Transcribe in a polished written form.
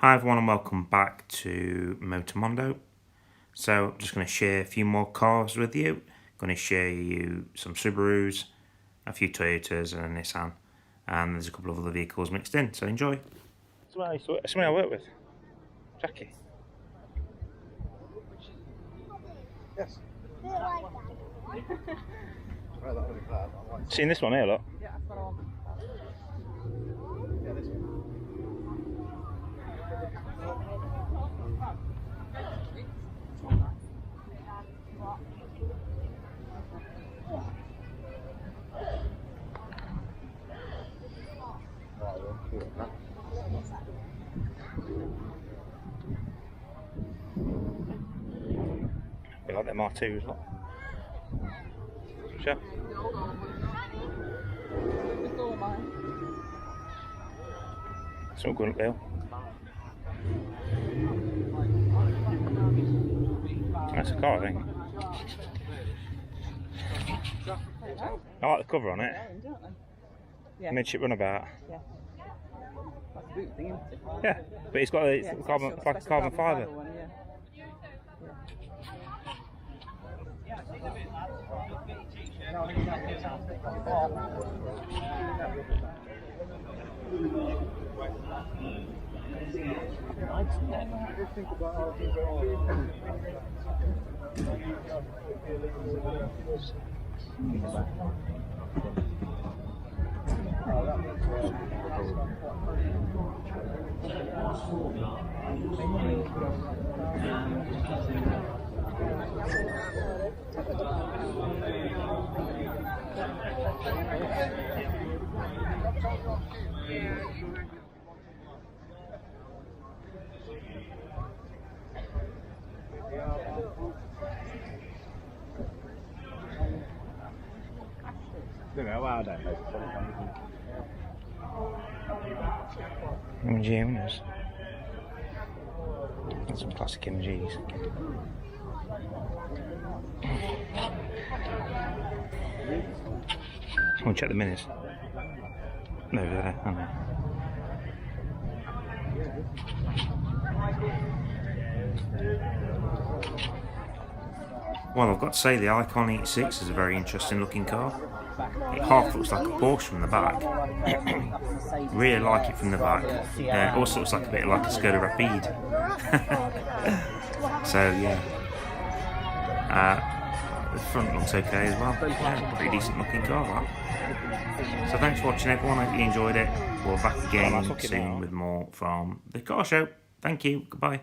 Hi everyone and welcome back to Motor. So I'm just going to share a few more cars with you. I'm going to share you some Subarus, a few Toyotas and a Nissan, and there's a couple of other vehicles mixed in, so enjoy. Somebody I work with, Jackie. Yes. Seen this one here, look. Yeah, I've got on. Yeah, this one. They like them R2s, look. Sure. It's not going up there. That's a car, I think. I like the cover on it. Yeah. Midship runabout. Yeah. That's a boot thing, isn't it? Yeah, but it's got a Yeah, carbon, it's like a carbon fibre. One, yeah. MG owners. That's some classic MGs. I'll check the minutes. No, over there, aren't they? Well, I've got to say the Icon 86 is a very interesting looking car. It half looks like a Porsche from the back. Really like it from the back. It also looks like a bit like a Skoda Rapide. So yeah. The front looks okay as well. Yeah, pretty decent looking car, that. So thanks for watching everyone, I hope you enjoyed it. We're back again soon with more from the car show. Thank you, goodbye.